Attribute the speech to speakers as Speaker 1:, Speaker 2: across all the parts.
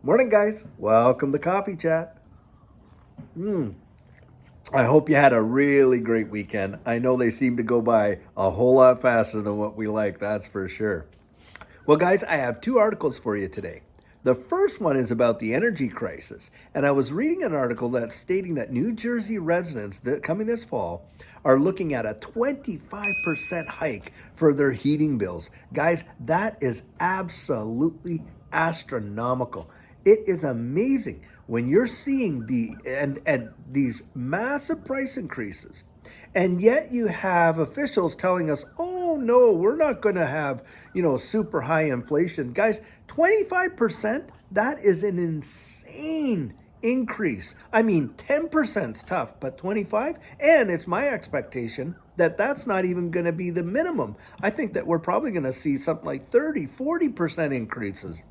Speaker 1: Morning, guys. Welcome to Coffee Chat. I hope you had a really great weekend. I know they seem to go by a whole lot faster than what we like, that's for sure. Well, guys, I have two articles for you today. The first one is about the energy crisis, and I was reading an article that's stating that New Jersey residents that coming this fall are looking at a 25% hike for their heating bills. Guys, that is absolutely astronomical. It is amazing when you're seeing and these massive price increases. And yet you have officials telling us, "Oh no, we're not going to have, super high inflation." Guys, 25%, that is an insane increase. I mean, 10% is tough, but 25, and it's my expectation that that's not even going to be the minimum. I think that we're probably going to see something like 30, 40% increases.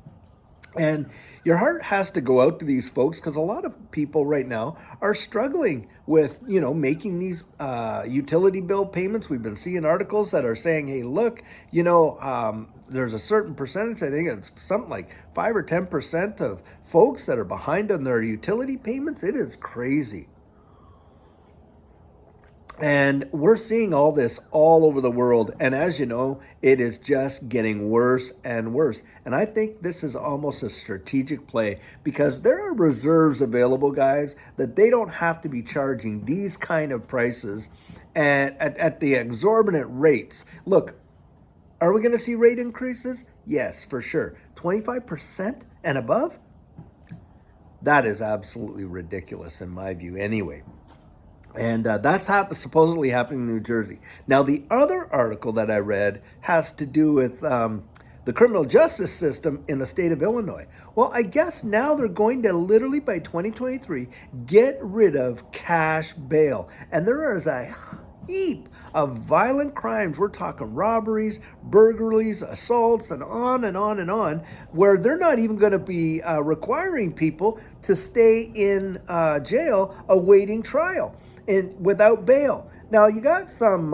Speaker 1: And your heart has to go out to these folks because a lot of people right now are struggling with, making these utility bill payments. We've been seeing articles that are saying, hey, look, there's a certain percentage, I think it's something like 5 or 10% of folks that are behind on their utility payments. It is crazy. And we're seeing all this all over the world. And as you know, it is just getting worse and worse. And I think this is almost a strategic play because there are reserves available, guys, that they don't have to be charging these kind of prices and at the exorbitant rates. Look, are we going to see rate increases? Yes, for sure. 25% and above? That is absolutely ridiculous in my view anyway. And that's supposedly happening in New Jersey. Now, the other article that I read has to do with the criminal justice system in the state of Illinois. Well, I guess now they're going to literally, by 2023, get rid of cash bail. And there is a heap of violent crimes. We're talking robberies, burglaries, assaults, and on and on and on, where they're not even going to be requiring people to stay in jail awaiting trial and without bail. Now you got some,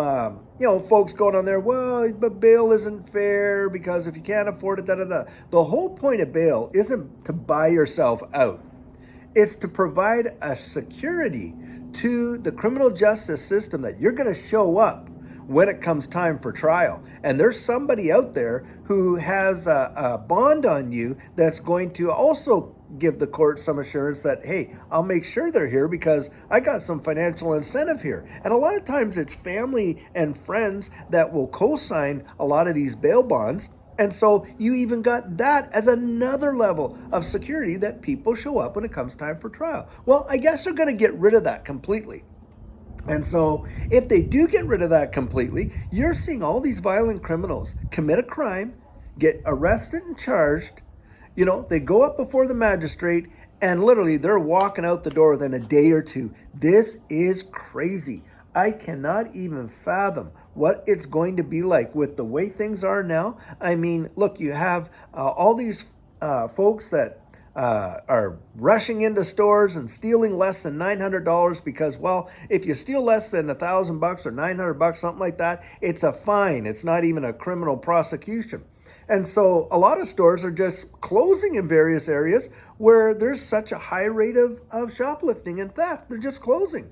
Speaker 1: folks going on there. Well, but bail isn't fair because if you can't afford it, da da da. The whole point of bail isn't to buy yourself out. It's to provide a security to the criminal justice system that you're going to show up when it comes time for trial. And there's somebody out there who has a bond on you that's going to also give the court some assurance that, hey, I'll make sure they're here because I got some financial incentive here. And a lot of times it's family and friends that will co-sign a lot of these bail bonds. And so you even got that as another level of security that people show up when it comes time for trial. Well, I guess they're going to get rid of that completely. And so if they do get rid of that completely, you're seeing all these violent criminals commit a crime, get arrested and charged. They go up before the magistrate and literally they're walking out the door within a day or two. This is crazy. I cannot even fathom what it's going to be like with the way things are now. I mean, look, you have all these folks that are rushing into stores and stealing less than $900 because, well, if you steal less than $1,000 or $900, something like that, it's a fine. It's not even a criminal prosecution. And so a lot of stores are just closing in various areas where there's such a high rate of shoplifting and theft. They're just closing.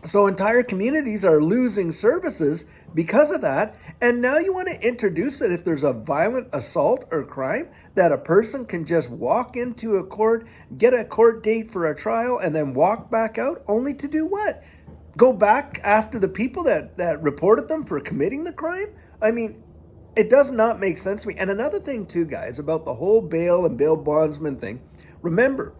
Speaker 1: So entire communities are losing services because of that. And now you want to introduce that if there's a violent assault or crime, that a person can just walk into a court, get a court date for a trial, and then walk back out only to do what? Go back after the people that reported them for committing the crime? I mean, it does not make sense to me. And another thing too, guys, about the whole bail and bail bondsman thing, remember,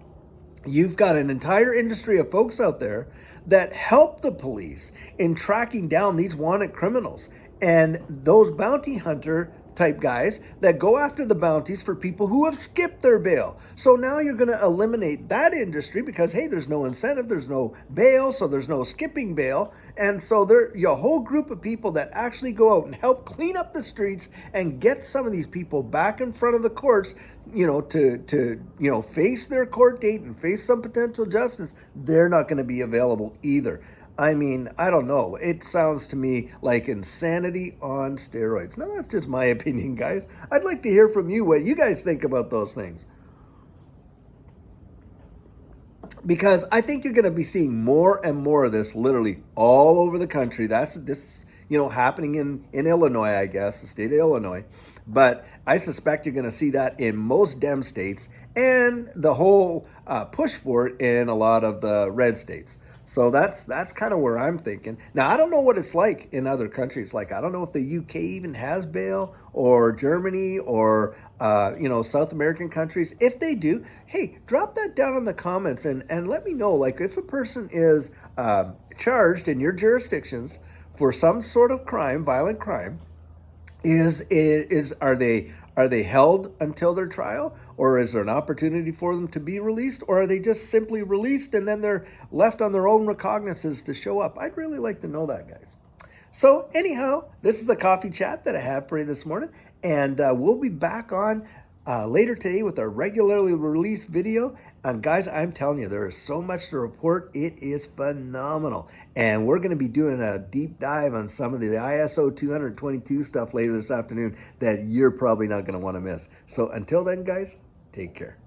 Speaker 1: you've got an entire industry of folks out there that help the police in tracking down these wanted criminals and those bounty hunter type guys that go after the bounties for people who have skipped their bail. So now you're going to eliminate that industry because, hey, there's no incentive, there's no bail, so there's no skipping bail. And so there's a whole group of people that actually go out and help clean up the streets and get some of these people back in front of the courts, to face their court date and face some potential justice. They're not going to be available either. I mean, I don't know. It sounds to me like insanity on steroids. Now, that's just my opinion, guys. I'd like to hear from you what you guys think about those things. Because I think you're going to be seeing more and more of this literally all over the country. That's this, happening in Illinois, I guess, the state of Illinois. But I suspect you're going to see that in most Dem states and the whole push for it in a lot of the red states. So that's kind of where I'm thinking. Now, I don't know what it's like in other countries. Like, I don't know if the UK even has bail, or Germany, or South American countries. If they do, hey, drop that down in the comments and let me know. Like, if a person is charged in your jurisdictions for some sort of crime, violent crime, are they held until their trial, or is there an opportunity for them to be released, or are they just simply released and then they're left on their own recognizances to show up? I'd really like to know that, guys. So anyhow, this is the coffee chat that I have for you this morning, and we'll be back on later today with our regularly released video. And guys, I'm telling you, there is so much to report. It is phenomenal. And we're going to be doing a deep dive on some of the ISO 222 stuff later this afternoon that you're probably not going to want to miss. So until then, guys, take care.